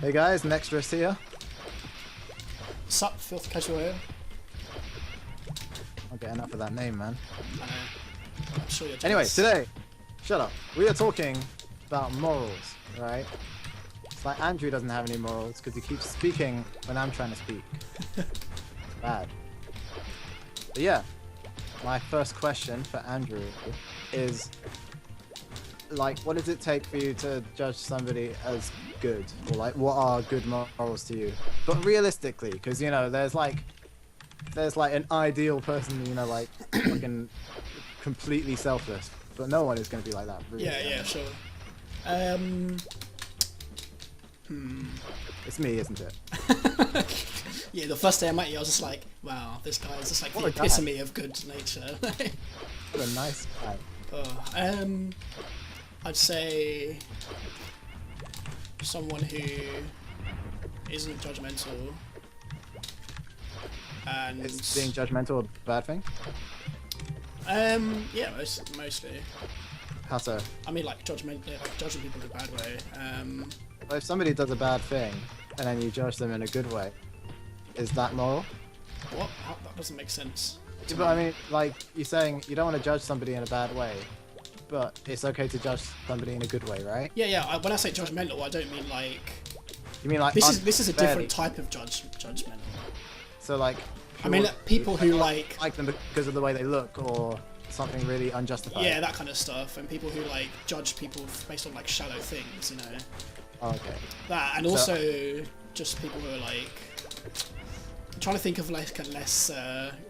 Hey guys, Nextress here. Sup, filth casual here. I'll get enough of that name, man. I know. I'm sure you're Anyway, jealous. today, shut up. We are talking about morals, right? It's like Andrew doesn't have any morals because he keeps speaking when I'm trying to speak. Bad. But yeah, my first question for Andrew is, like, what does it take for you to judge somebody as good? Or like, what are good morals to you? But realistically, because, you know, there's like an ideal person, you know, like, fucking completely selfless. But no one is going to be like that, really. Yeah, sure. It's me, isn't it? Yeah, the first day I met you, I was just like, wow, this guy is just like What the a guy. epitome of good nature. What a nice guy. I'd say someone who isn't judgmental and Is being judgmental a bad thing? yeah, mostly. How so? I mean, like judging people in a bad way. Well, if somebody does a bad thing and then you judge them in a good way, is that moral? What? That doesn't make sense. Yeah, but I mean, like, you're saying you don't want to judge somebody in a bad way, but it's okay to judge somebody in a good way, right? Yeah. When I say judgmental, I don't mean like You mean like this is a unfairly? different type of judgmental. So like, I mean, people who like them because of the way they look or something really unjustified. yeah, that kind of stuff, and people who like judge people based on like shallow things, you know. Oh, okay. That, and So- also just people who are like. I'm trying to think of like a less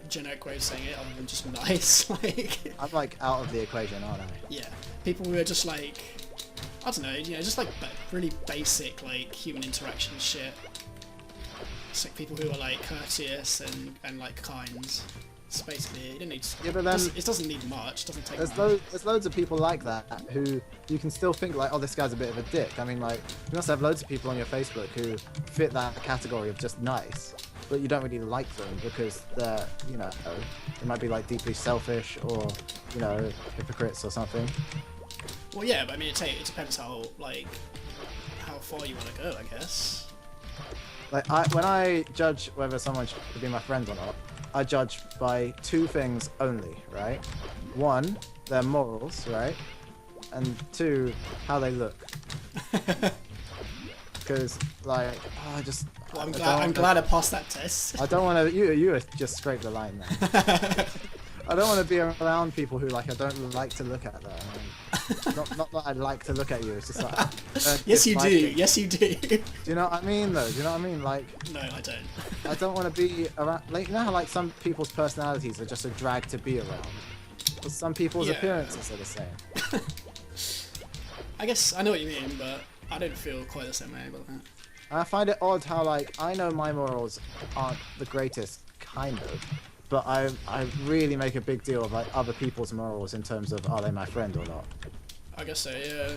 generic way of saying it other than just nice. Like, I'm like out of the equation, aren't I? yeah, people who are just like, I don't know, you know, just like really basic like human interaction shit. It's like people who are like courteous and like kind. It's basically, you don't need. Yeah, but then it doesn't need much. It doesn't take much. there's loads of people like that who you can still think like, oh, this guy's a bit of a dick. I mean, like, you must have loads of people on your Facebook who fit that category of just nice, but you don't really like them because they're, you know, they might be like deeply selfish or, you know, hypocrites or something. Well, yeah, but I mean, it depends how far you want to go, I guess. Like, when I judge whether someone should be my friend or not, I judge by two things only, right? One, their morals, right? And two, how they look. Because, like, oh, I just... Well, I'm glad I passed that test. I don't want to... You just scraped the line there. I don't want to be around people who, like, I don't like to look at them. I mean, not that I like to look at you, it's just like... Yes, you do. disliking. Yes, you do. Do you know what I mean, though? Do you know what I mean? Like... No, I don't. I don't want to be around. Like, you know how like some people's personalities are just a drag to be around, but some people's Yeah. appearances are the same. I guess I know what you mean, but I don't feel quite the same way about that. And I find it odd how like I know my morals aren't the greatest, kind of, but I really make a big deal of like other people's morals in terms of are they my friend or not. I guess so, yeah.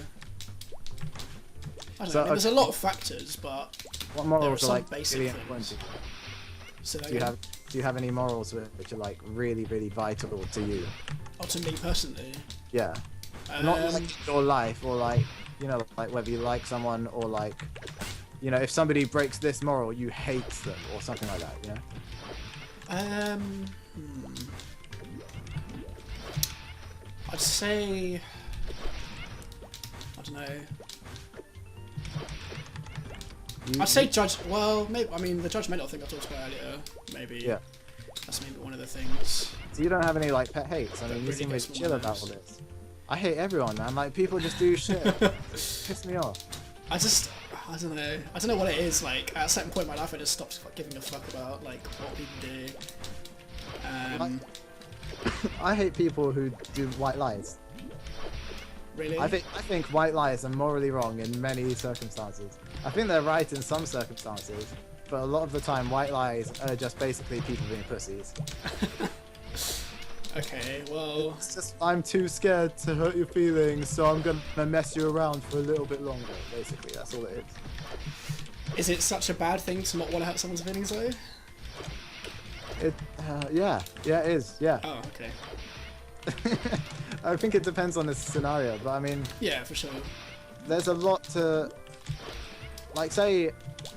I don't So, know. I mean, there's a lot of factors, but What there are morals are some like basic really things. important to you? So Do you have any morals which are like really vital to you? oh, to me personally, Yeah. Not like your life or like, you know, like whether you like someone or like, you know, if somebody breaks this moral, you hate them or something like that, you know? I'd say I don't know. I'd say well, maybe. I mean, the judgmental thing I talked about earlier. Maybe. Yeah. That's maybe one of the things. So you don't have any like pet hates? I mean, you really seem really gets chill on my about all nerves. this. I hate everyone, man. Like people just do shit. Piss me off. I don't know. I don't know what it is. Like at a certain point in my life, I just stopped giving a fuck about like what people do. I hate people who do white lies. Really? I think white lies are morally wrong in many circumstances. I think they're right in some circumstances, but a lot of the time white lies are just basically people being pussies. Okay, well, It's just I'm too scared to hurt your feelings, so I'm gonna mess you around for a little bit longer. Basically, that's all it is. is it such a bad thing to not want to hurt someone's feelings though? Yeah, it is. Yeah. Oh, okay. I think it depends on the scenario, but I mean, Yeah, for sure. there's a lot to like say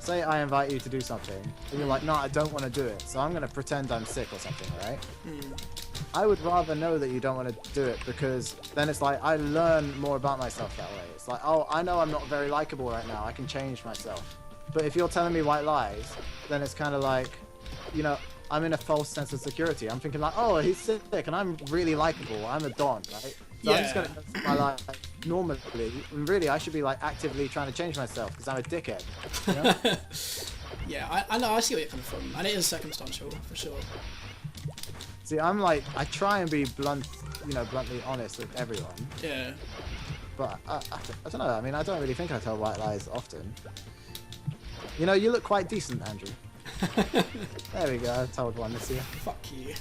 I invite you to do something, and you're like, no, I don't want to do it, so I'm gonna pretend I'm sick or something, right? I would rather know that you don't want to do it, because then it's like I learn more about myself that way. It's like, oh, I know I'm not very likable right now, I can change myself. But if you're telling me white lies, then it's kind of like, you know, I'm in a false sense of security. I'm thinking like, oh, he's sick and I'm really likable, I'm a don, right? So I'm just gonna go my life normally, and really I should be like actively trying to change myself because I'm a dickhead. You know? Yeah, I know, I see where you're coming from, and it is circumstantial for sure. See, I'm like, I try and be blunt, you know, bluntly honest with everyone. Yeah. But I don't know. I mean, I don't really think I tell white lies often. You know, you look quite decent, Andrew. There we go. I told one this year. Fuck you.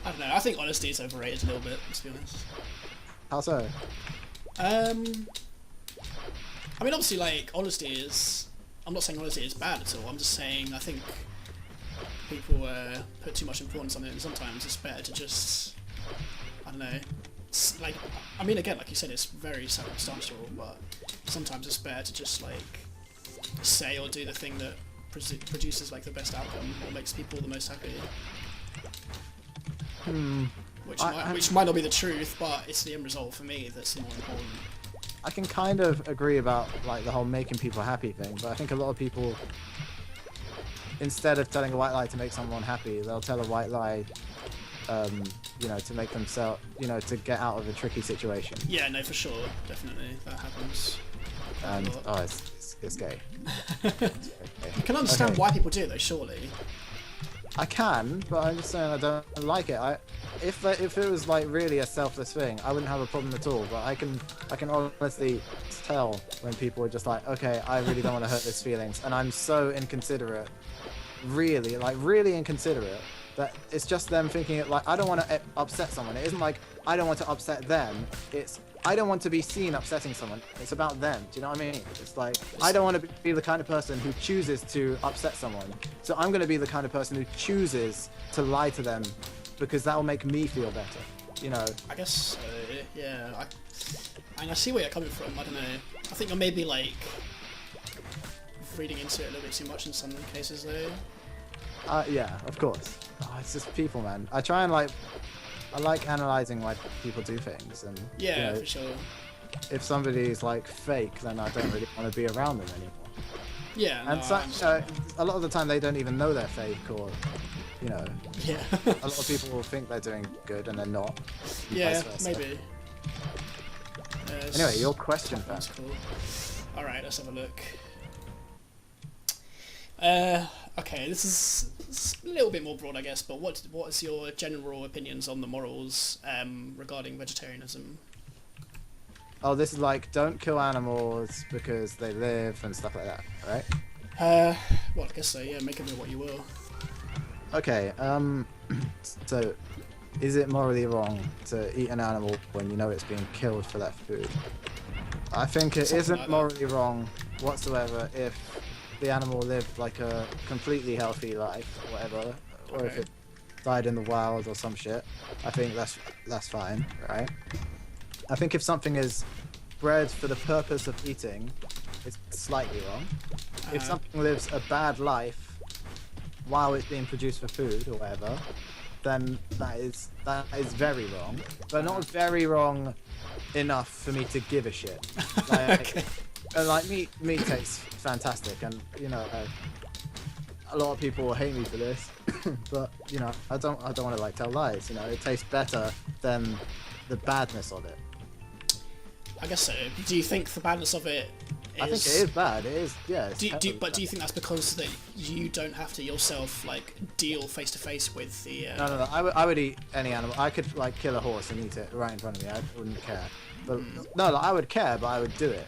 I don't know. I think honesty is overrated a little bit, to be honest. How so? I mean, obviously, like, honesty is... I'm not saying honesty is bad at all. I'm just saying I think people put too much importance on it, and sometimes it's better to just... I don't know. It's like, I mean, again, like you said, it's very circumstantial, but sometimes it's better to just, like, say or do the thing that produces, like, the best outcome or makes people the most happy. Which might not be the truth, but it's the end result for me that's more important. I can kind of agree about like the whole making people happy thing, but I think a lot of people, instead of telling a white lie to make someone happy, they'll tell a white lie, you know, to make themselves, you know, to get out of a tricky situation. Yeah, no, for sure, definitely, that happens. And oh, it's gay. You can understand why people do it, though, surely. I can, but I'm just saying I don't like it. If it was like really a selfless thing, I wouldn't have a problem at all. But I can honestly tell when people are just like, okay, I really don't want to hurt his feelings, and I'm so inconsiderate, really inconsiderate, that it's just them thinking it like I don't want to upset someone. It isn't like I don't want to upset them. It's I don't want to be seen upsetting someone. It's about them. Do you know what I mean? It's like, I don't want to be the kind of person who chooses to upset someone. So I'm going to be the kind of person who chooses to lie to them because that will make me feel better. You know? I guess, yeah. I see where you're coming from. I don't know. I think you're maybe, like, reading into it a little bit too much in some cases, though. Yeah, of course. Oh, it's just people, man. I like analysing why people do things, and yeah, you know, for sure. If somebody's like fake, then I don't really want to be around them anymore. Yeah, and no, a lot of the time they don't even know they're fake, or you know, yeah. A lot of people will think they're doing good and they're not. Yeah, maybe. Anyway, your question, Ben. That's cool. All right, let's have a look. Okay, this is a little bit more broad, I guess, but what's your general opinions on the morals regarding vegetarianism? Oh, this is like, don't kill animals because they live and stuff like that, right? Well, I guess so, yeah, make of it what you will. Okay, so, is it morally wrong to eat an animal when you know it's being killed for that food? I think it isn't like morally wrong whatsoever if the animal lived like a completely healthy life or whatever, or if it died in the wild or some shit. I think that's fine, right? I think if something is bred for the purpose of eating, it's slightly wrong. If something lives a bad life while it's being produced for food or whatever, then that is very wrong, but not very wrong enough for me to give a shit. Like, like meat tastes fantastic, and you know, a lot of people will hate me for this, but you know, I don't want to like tell lies. You know, it tastes better than the badness of it. I guess so. Do you think the badness of it is... I think it is bad. It is, yeah. But do you think that's because that you don't have to yourself like deal face to face with the? No. I would eat any animal. I could like kill a horse and eat it right in front of me. I wouldn't care. But no, like, I would care, but I would do it.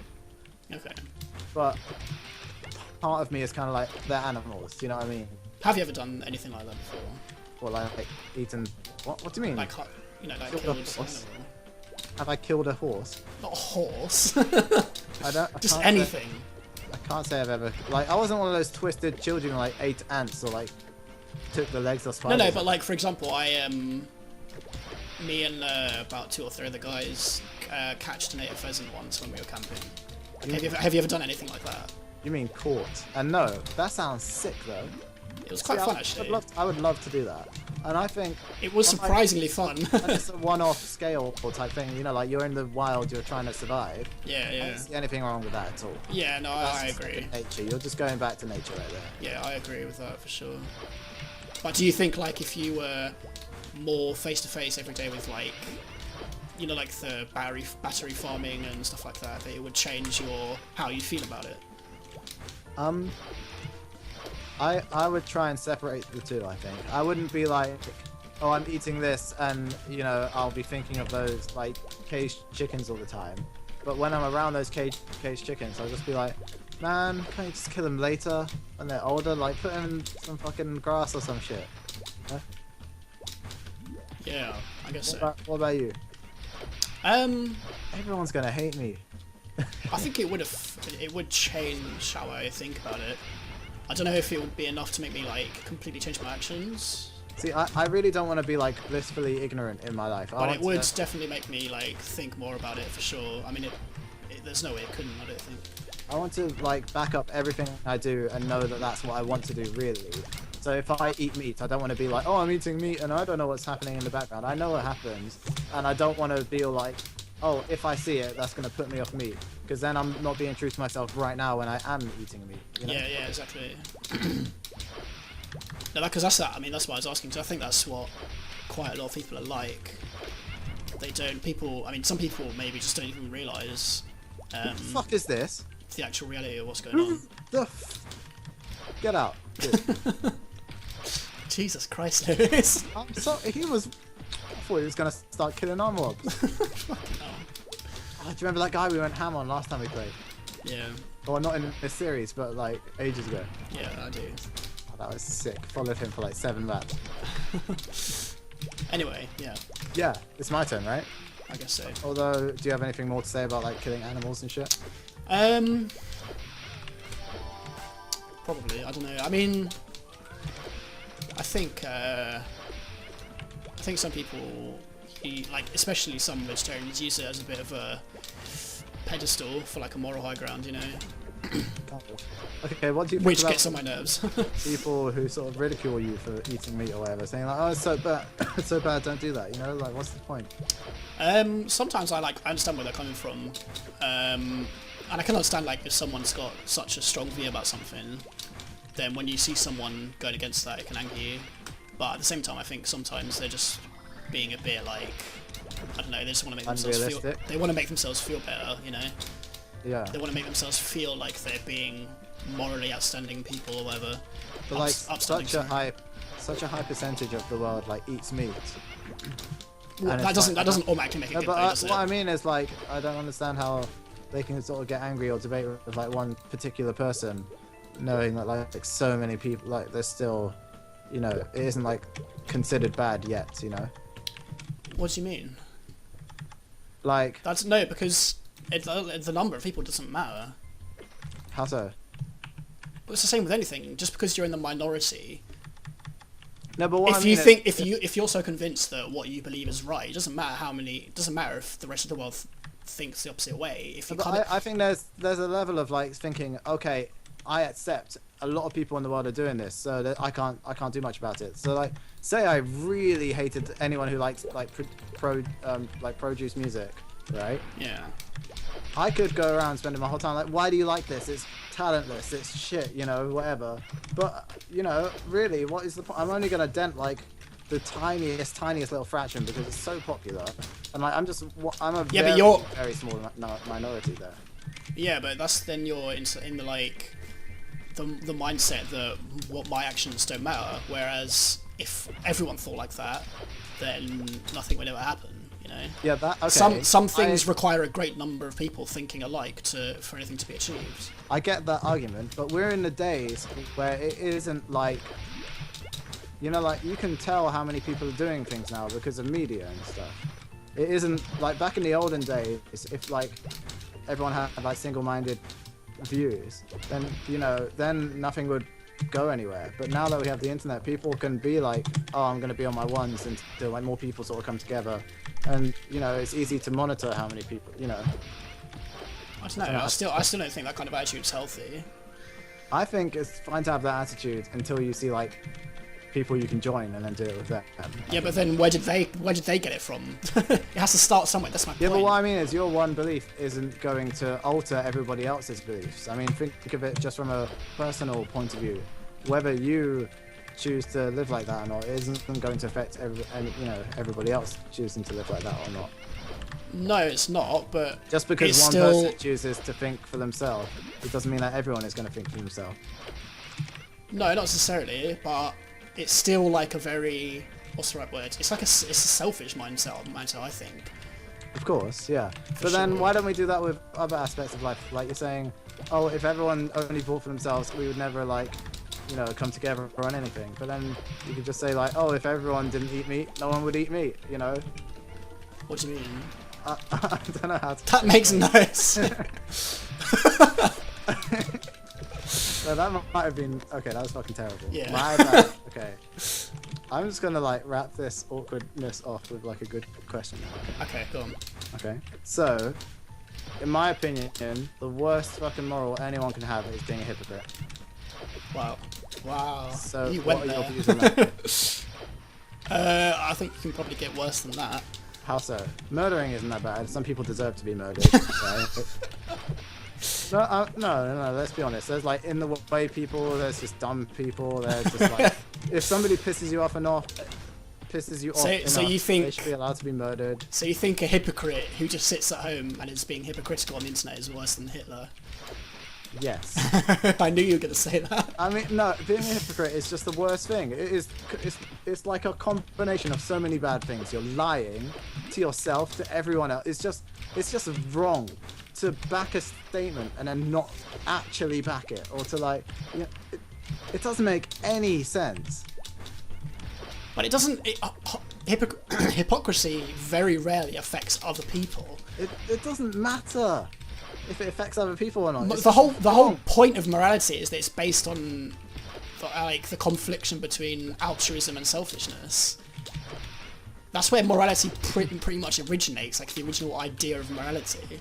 Okay. But part of me is kind of like, they're animals. Do you know what I mean? Have you ever done anything like that before? Or like eaten? What do you mean? Like, you know, like killed killed a an horse? animal. Have I killed a horse? Not a horse. Just can't anything. I can't say I've ever... Like, I wasn't one of those twisted children who, like, ate ants or, like, took the legs or spiders. No, but, like, for example, me and about 2 or 3 other guys catched an 8 pheasant once when we were camping. Have you ever done anything like that? You mean court? And no, that sounds sick though. It was quite fun actually. I would love to do that. And I think it was surprisingly fun. It's a one-off scale type thing, you know, like you're in the wild, you're trying to survive. Yeah, yeah. I don't see anything wrong with that at all. Yeah, no, I agree. Nature, you're just going back to nature right there. Yeah, I agree with that for sure. But do you think like if you were more face to face every day with like, you know, like the battery farming and stuff like that, that it would change how you feel about it? I would try and separate the two, I think. I wouldn't be like, oh, I'm eating this and, you know, I'll be thinking of those, like, caged chickens all the time. But when I'm around those caged chickens, I'll just be like, man, can't you just kill them later when they're older? Like, put them in some fucking grass or some shit. Huh? Yeah, I guess so. What about you? Everyone's gonna hate me. I think it would change how I think about it. I don't know if it would be enough to make me like completely change my actions. See, I really don't want to be like blissfully ignorant in my life. But it would definitely make me like think more about it for sure. I mean, there's no way it couldn't. I don't think. I want to like back up everything I do and know that that's what I want to do really. So if I eat meat, I don't want to be like, oh, I'm eating meat and I don't know what's happening in the background. I know what happens, and I don't want to feel like, oh, if I see it, that's going to put me off meat. Because then I'm not being true to myself right now when I am eating meat. You know? Yeah, yeah, exactly. No, because that's that. I mean, that's what I was asking. So I think that's what quite a lot of people are like. They don't. I mean, some people maybe just don't even realise. What the fuck is this? The actual reality of what's going on. Get out. Jesus Christ, Lewis. I'm sorry. I thought he was gonna start killing our mobs. Fucking hell. Oh, do you remember that guy we went ham on last time we played? Yeah. Well, not in this series, but like ages ago. Yeah, I do. Oh, that was sick. Followed him for like 7 laps. Anyway, yeah. Yeah, it's my turn, right? I guess so. Although, do you have anything more to say about like killing animals and shit? Probably. I don't know. I mean, I think some people, like especially some vegetarians, use it as a bit of a pedestal for like a moral high ground, you know. Okay, what do you think Which about gets on my nerves. people who sort of ridicule you for eating meat or whatever, saying like, oh, it's so bad, it's so bad, don't do that, you know? Like, what's the point? Sometimes I understand where they're coming from, and I can understand like if someone's got such a strong view about something, then when you see someone going against that, it can anger you. But at the same time, I think sometimes they're just being a bit like, I don't know, they just want to make themselves feel. They want to make themselves feel better, you know. Yeah. They want to make themselves feel like they're being morally outstanding people or whatever. But like such a high percentage of the world like eats meat. Well, that doesn't automatically make it good, though, does it? What I mean is like I don't understand how they can sort of get angry or debate with like one particular person, knowing that like so many people like there's still, you know, it isn't like considered bad yet, you know. What do you mean? Like that's no, because the number of people doesn't matter. How so? Well, it's the same with anything. Just because you're in the minority. No, but what if I mean you think if you're so convinced that what you believe is right, it doesn't matter how many. It doesn't matter if the rest of the world thinks the opposite way. If you I think there's a level of like thinking, okay, I accept a lot of people in the world are doing this, so that I can't do much about it. So like, say I really hated anyone who likes like produce music, right? Yeah. I could go around spending my whole time like, why do you like this? It's talentless, it's shit, you know, whatever. But, you know, really, what is the point? I'm only going to dent like the tiniest little fraction because it's so popular. And like, I'm a very small minority there. Yeah, but that's then you're in the like, the mindset that what my actions don't matter. Whereas if everyone thought like that, then nothing would ever happen. You know? Yeah, that okay. Some things require a great number of people thinking alike for anything to be achieved. I get that argument, but we're in the days where it isn't like, you know, like you can tell how many people are doing things now because of media and stuff. It isn't like back in the olden days. If like everyone had like single-minded views, then you know, then nothing would go anywhere. But now that we have the internet, people can be like, oh, I'm going to be on my ones until like more people sort of come together. And, you know, it's easy to monitor how many people, you know. I don't know. I still don't think that kind of attitude's healthy. I think it's fine to have that attitude until you see like people you can join and then do it with them. Yeah, but then where did they get it from? It has to start somewhere. That's my point. Yeah, but what I mean is your one belief isn't going to alter everybody else's beliefs. I mean, think of it just from a personal point of view. Whether you choose to live like that or not isn't going to affect everybody else choosing to live like that or not. No, it's not, but just because it's one still... person chooses to think for themselves, it doesn't mean that everyone is going to think for themselves. No, not necessarily, but it's still like a very... What's the right word? It's like it's a selfish mindset, I think. Of course, yeah. But sure. then why don't we do that with other aspects of life? Like you're saying, oh, if everyone only thought for themselves, we would never like, come together on anything. But then you could just say like, oh, if everyone didn't eat meat, no one would eat meat, What do you mean? I don't know how to... That makes no sense. So that might have been... Okay, that was fucking terrible. Yeah. My bad. Okay. I'm just gonna like wrap this awkwardness off with like a good question. Okay, go on. Okay. So, in my opinion, the worst fucking moral anyone can have is being a hypocrite. Wow. Wow. So, You what went are your there. views on that? I think you can probably get worse than that. How so? Murdering isn't that bad. Some people deserve to be murdered. Right? No, let's be honest. There's like in the way people, there's just dumb people, there's just like... if somebody pisses you off enough, So you think they should be allowed to be murdered. So you think a hypocrite who just sits at home and is being hypocritical on the internet is worse than Hitler? Yes. I knew you were going to say that. I mean, no, being a hypocrite is just the worst thing. It's like a combination of so many bad things. You're lying to yourself, to everyone else. It's just wrong to back a statement and then not actually back it, or to like, it doesn't make any sense. But it doesn't. Hypocrisy very rarely affects other people. It doesn't matter if it affects other people or not. The whole point of morality is that it's based on the confliction between altruism and selfishness. That's where morality pretty much originates, like the original idea of morality.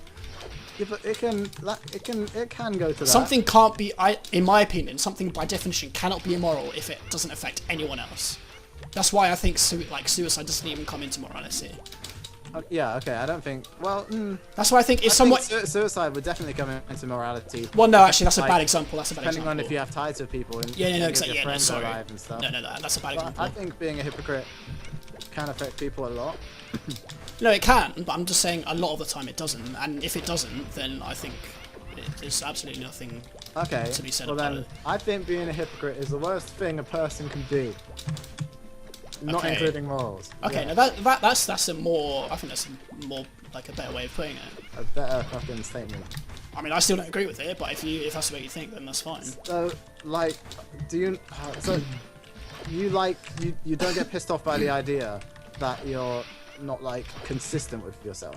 Yeah, but it can go to that. Something can't be, in my opinion, something by definition cannot be immoral if it doesn't affect anyone else. That's why I think suicide doesn't even come into morality. Yeah, okay, I don't think... Well, that's why I think it's somewhat... suicide would definitely come into morality. Well, no, actually, that's a bad example. That's a bad example. Depending on if you have ties with people and exactly. your friends Sorry. alive and stuff. No, that's a bad example. I think being a hypocrite can affect people a lot. No, it can, but I'm just saying a lot of the time it doesn't. And if it doesn't, then I think there's absolutely nothing to be said about it. I think being a hypocrite is the worst thing a person can do. Not including morals. Okay, yeah. Now that's a more... I think that's a more, like, a better way of putting it. A better fucking statement. I mean, I still don't agree with it, but if that's the way you think, then that's fine. So, like, do you... So, you don't get pissed off by the idea that you're not, like, consistent with yourself?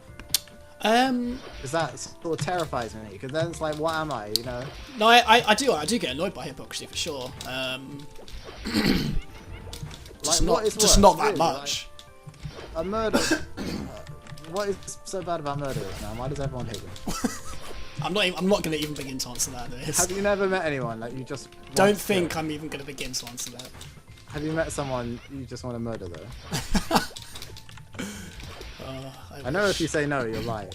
Because that sort of terrifies me, because then it's like, what am I, No, I do get annoyed by hypocrisy, for sure. Just not that much. Like, a murder... what is so bad about murderers, man? Why does everyone hate them? I'm not going to even begin to answer that. Have you never met anyone that you just... Don't think I'm even going to begin to answer that. Have you met someone you just want to murder, though? I know if you say no, you're lying.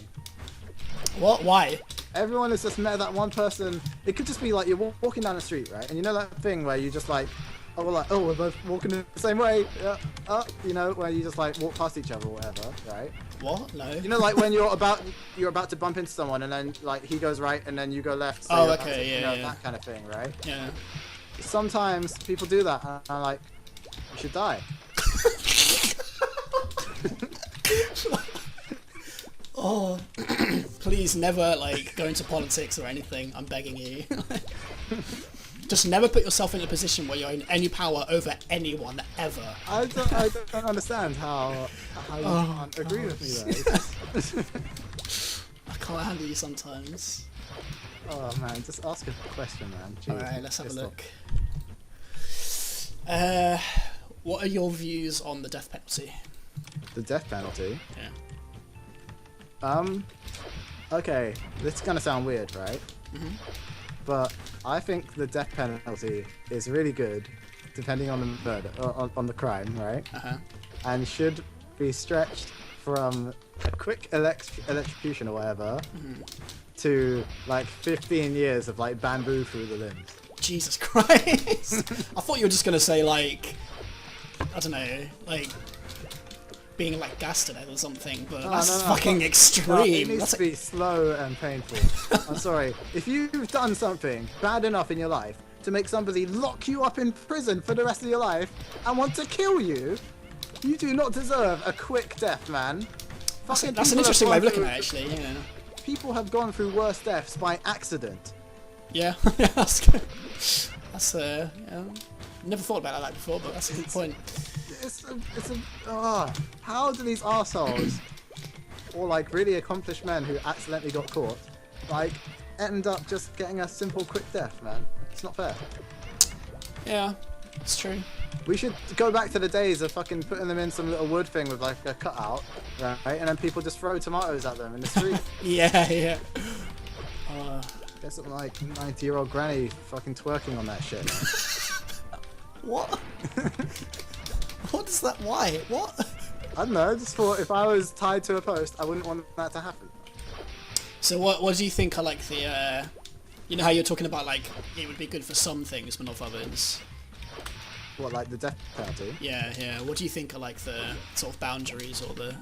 What? Why? Everyone has just met that one person. It could just be like you're walking down the street, right? And you know that thing where you just like, we're both walking in the same way. Where you just like walk past each other or whatever, right? What? No. You know, like when you're about to bump into someone and then like he goes right and then you go left. So okay, yeah. That kind of thing, right? Yeah. Sometimes people do that, and I'm like, you should die. Oh, please never go into politics or anything. I'm begging you. Just never put yourself in a position where you're in any power over anyone ever. I don't understand how you can't agree with me though. I can't handle you sometimes. Oh man, just ask a question, man. Jeez, alright, let's have a look. What are your views on the death penalty? The death penalty? Yeah. Okay, this is gonna sound weird, right? But I think the death penalty is really good, depending on the murder, on the crime, right? And should be stretched from a quick electrocution or whatever to like 15 years of like bamboo through the limbs. Jesus Christ! I thought you were just gonna say like, I don't know, like being like gassed to death or something, but that's fucking extreme. Well, it needs to be slow and painful. I'm sorry. If you've done something bad enough in your life to make somebody lock you up in prison for the rest of your life and want to kill you, you do not deserve a quick death, man. That's an interesting way of looking at it, actually, yeah. People have gone through worse deaths by accident. Yeah, that's good. That's, yeah. Never thought about it like that before, but that's a good point. How do these arseholes, or like really accomplished men who accidentally got caught, like end up just getting a simple quick death, man? It's not fair. Yeah, it's true. We should go back to the days of fucking putting them in some little wood thing with like a cutout, right? And then people just throw tomatoes at them in the street. Yeah. Get something like 90-year-old granny fucking twerking on that shit, man. What? What is that? Why? What? I don't know, I just thought if I was tied to a post, I wouldn't want that to happen. So what do you think are like the, you know how you're talking about like, it would be good for some things but not for others? What, like the death penalty? Yeah. What do you think are like the sort of boundaries or the...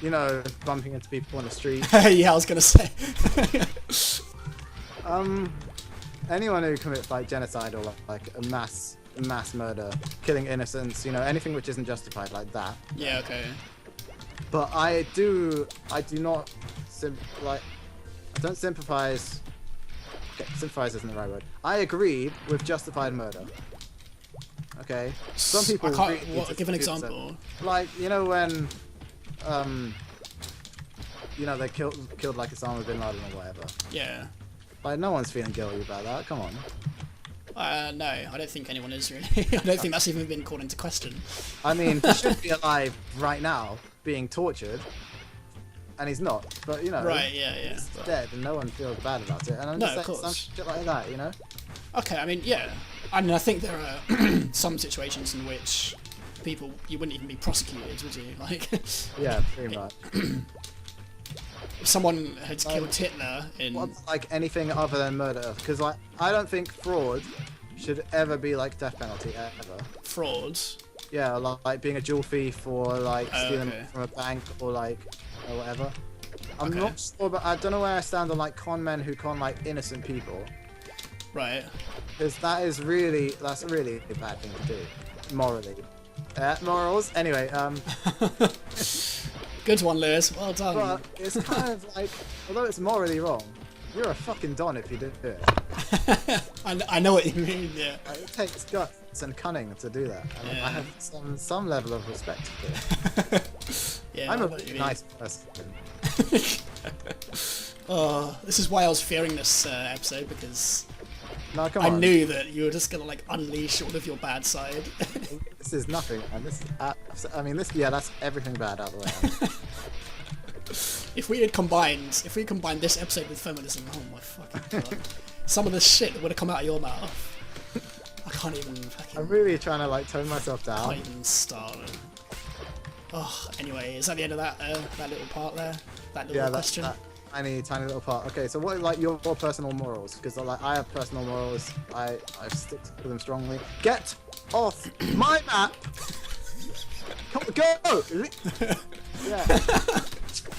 You know, bumping into people on the street. Yeah, I was gonna say. Anyone who commits like genocide or like a mass murder, killing innocents, you know, anything which isn't justified like that. Yeah, okay. But I do not I don't sympathize. Okay, sympathize isn't the right word. I agree with justified murder. Okay, some people. Give an example. Like, you know, when you know, they killed like Osama bin Laden or whatever. Yeah. Like, no one's feeling guilty about that. Come on. No, I don't think anyone is really. I don't think that's even been called into question. I mean, he should be alive right now, being tortured, and he's not. But you know, right? Yeah. He's dead, and no one feels bad about it. And I'm just saying some shit like that, you know. Okay, I mean, yeah. I mean, I think there are some situations in which you wouldn't even be prosecuted, would you? Like. Yeah, pretty much. If someone had killed Hitler in... Like anything other than murder, because like I don't think fraud should ever be like death penalty ever. Fraud? Yeah, like being a jewel thief or like stealing from a bank or like or whatever. I'm not sure, but I don't know where I stand on like con men who con like innocent people. Right. Because that's a really bad thing to do, morally. Morals. Anyway, Good one, Lewis. Well done. But it's kind of like, although it's morally wrong, you're a fucking don if you do it. I know what you mean, yeah. Like, it takes guts and cunning to do that. And I have some level of respect for it. Yeah, I'm a really nice person. Oh, this is why I was fearing this episode, because No, come I on. knew that you were just gonna like unleash all of your bad side. This is nothing, and that's everything bad out of the way. If we combined this episode with feminism, oh my fucking god. Some of the shit that would have come out of your mouth. I can't even fucking... I'm really trying to like tone myself down. I can't even start. Oh, anyway, is that the end of that little part there? That little question? That tiny little part. Okay, so what are like your personal morals? Because like I have personal morals. I stick to them strongly. Get off my map! Go! Yeah.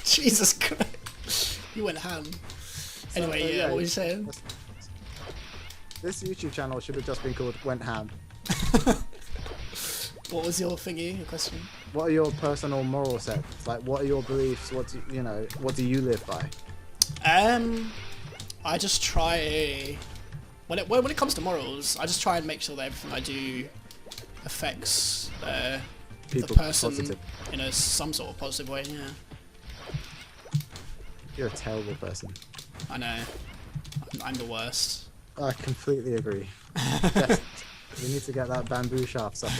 Jesus Christ. You went ham. Anyway, what were you saying? This YouTube channel should have just been called Went Ham. What was your thingy, your question? What are your personal moral sets? Like, what are your beliefs? What do you live by? I just try... When it comes to morals, I just try and make sure that everything I do affects the person in some sort of positive way, yeah. You're a terrible person. I know. I'm the worst. I completely agree. We need to get that bamboo shaft stuff.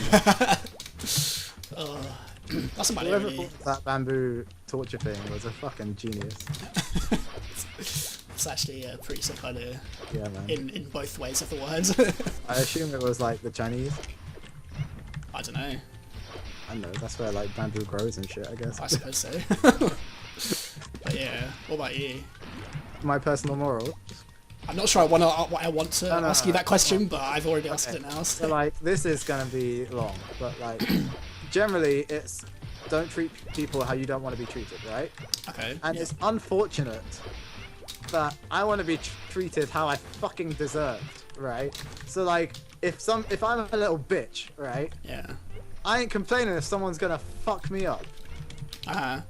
That's about Whoever it, really. thought that bamboo torture thing was a fucking genius. That's actually a pretty sick idea. Yeah, man. In both ways of the words. I assume it was like the Chinese. I don't know. I don't know, that's where like bamboo grows and shit, I guess. I suppose so. But yeah, what about you? My personal moral. I'm not sure I want to ask you that question, but I've already asked Okay. it now. So like, this is gonna be long, but like, generally it's don't treat people how you don't want to be treated, right? Okay. And yeah. it's unfortunate that I want to be treated how I fucking deserved, right? So like, if I'm a little bitch, right? Yeah. I ain't complaining if someone's gonna fuck me up. Uh-huh.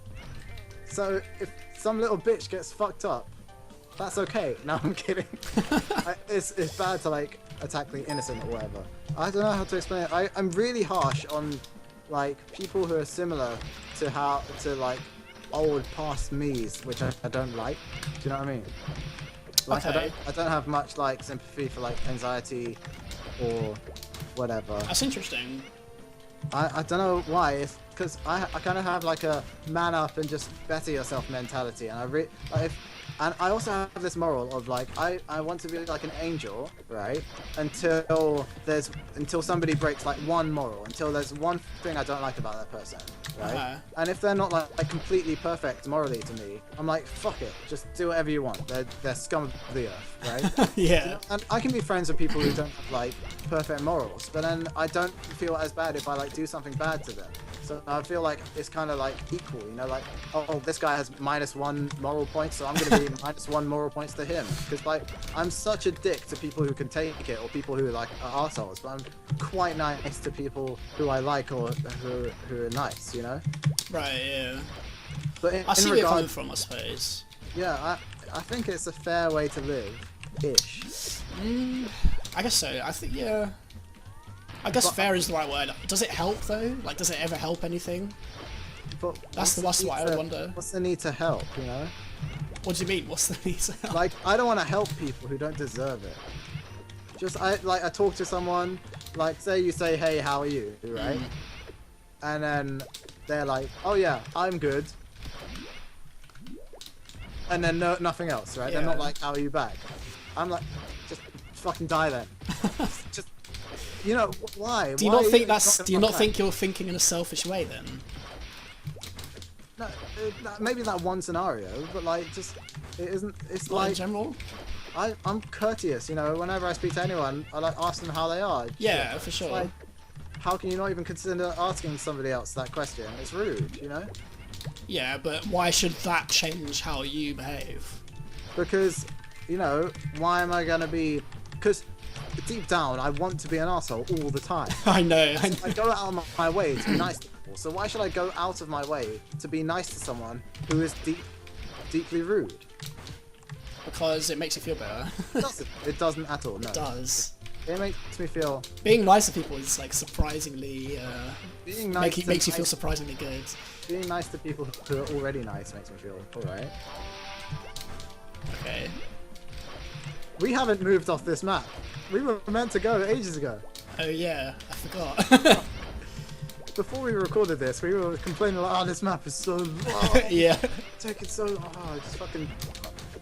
So if some little bitch gets fucked up, that's okay. No, I'm kidding. It's bad to like attack the innocent or whatever. I don't know how to explain it. I'm really harsh on like people who are similar to like old past me's, which I don't like. Do you know what I mean? Like Okay. I don't have much like sympathy for like anxiety or whatever. That's interesting. I don't know why. It's because I kind of have like a man up and just better yourself mentality, and and I also have this moral of like I want to be like an angel, right? Until somebody breaks like one moral, until there's one thing I don't like about that person, right? Uh-huh. And if they're not like completely perfect morally to me, I'm like, fuck it, just do whatever you want. They're scum of the earth, right? Yeah. And I can be friends with people who don't have like perfect morals, but then I don't feel as bad if I like do something bad to them. So I feel like it's kind of like equal, you know, like, oh, this guy has -1 moral points, so I'm gonna be -1 moral points to him. Because like, I'm such a dick to people who can take it, or people who like are assholes, but I'm quite nice to people who I like or who are nice, you know. Right. Yeah. But I see where you're coming from, I suppose. yeah, I think it's a fair way to live, ish. I guess so. I think yeah. I guess fair is the right word. Does it help though? Like, does it ever help anything? But That's what I would wonder. What's the need to help, you know? What do you mean? What's the need to help? Like, I don't want to help people who don't deserve it. Just I talk to someone, like say you say, hey, how are you, right? And then they're like, oh yeah, I'm good. And then nothing else, right? They're not Yeah. like, how are you back? I'm like, just fucking die then. Just, you know, why? Do you Why not are think you that's? not Do you gonna not fuck think you're thinking in a selfish way then? back? No, maybe that one scenario, but like, just it isn't. It's Like in like general? I'm courteous, you know. Whenever I speak to anyone, I like ask them how they are. Yeah, Shit. for It's sure. like, how can you not even consider asking somebody else that question? It's rude, you know. Yeah, but why should that change how you behave? Because, you know, why am I gonna be? Because deep down, I want to be an asshole all the time. I know. I go out of my way to be nice to people. So why should I go out of my way to be nice to someone who is deeply rude? Because it makes you feel better. It doesn't at all. No. It does. It makes me feel. Being nice to people is like surprisingly Being nice makes you feel surprisingly good. Being nice to people who are already nice makes me feel alright. Okay. We haven't moved off this map. We were meant to go ages ago. Oh yeah, I forgot. Before we recorded this, we were complaining like, oh, this map is so long. Yeah. Taking so long. Oh, just fucking.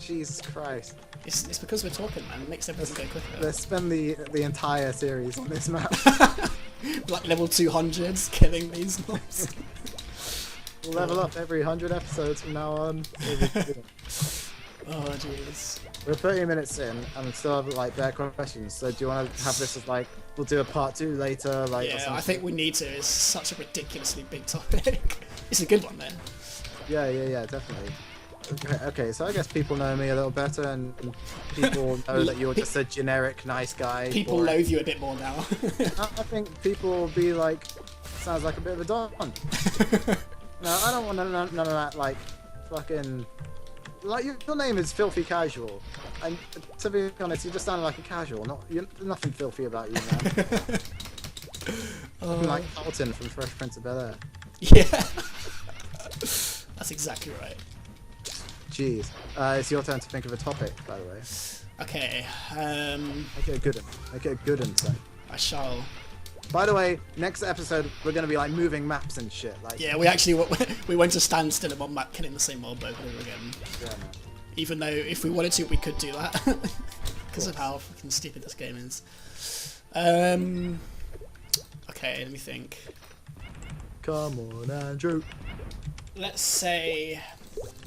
Jesus Christ. It's because we're talking, man. It makes everything go quicker. Let's spend the entire series on this map. Like level 200s, killing these mobs. We'll level up every 100 episodes from now on. Oh jeez. We're 30 minutes in and we still have like bare questions. So do you want to have this as like we'll do a part 2 later? Like or Yeah, I something? think we need to. It's such a ridiculously big topic. It's a good one then. Yeah, definitely. Okay, so I guess people know me a little better, and people know that you're just a generic nice guy. People boring. loathe you a bit more now. I think people will be like, sounds like a bit of a don. No, I don't want none of that like fucking. Like your name is Filthy Casual, and to be honest, you just sound like a casual. You're nothing filthy about you, man. Like Carlton from Fresh Prince of Bel-Air. Yeah. That's exactly right. Jeez, it's your turn to think of a topic, by the way. Okay. Make it a good one. Make it a good one, son. I shall. By the way, next episode we're gonna be like moving maps and shit. Like Yeah, we actually we went to standstill in one map, killing the same mob over and over again. yeah, man. Even though if we wanted to, we could do that. Because of how fucking stupid this game is. Okay, let me think. Come on, Andrew. Let's say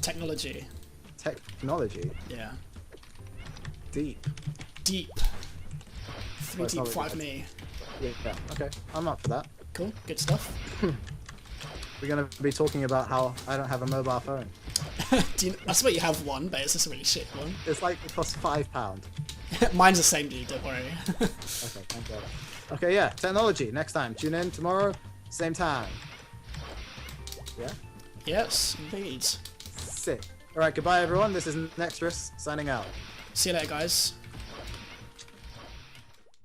technology. Technology. Yeah. Deep. Deep. 3 Well, it's deep, not 5 really me. Yeah. Okay. I'm up for that. Cool, good stuff. We're gonna be talking about how I don't have a mobile phone. I swear you have one, but it's just a really shit one. It's like it costs £5. Mine's the same, dude. Don't worry. Okay, thank God. Okay, yeah. Technology. Next time. Tune in tomorrow, same time. Yeah. Yes, indeed. Sick. All right. Goodbye, everyone. This is Nextrus signing out. See you later, guys.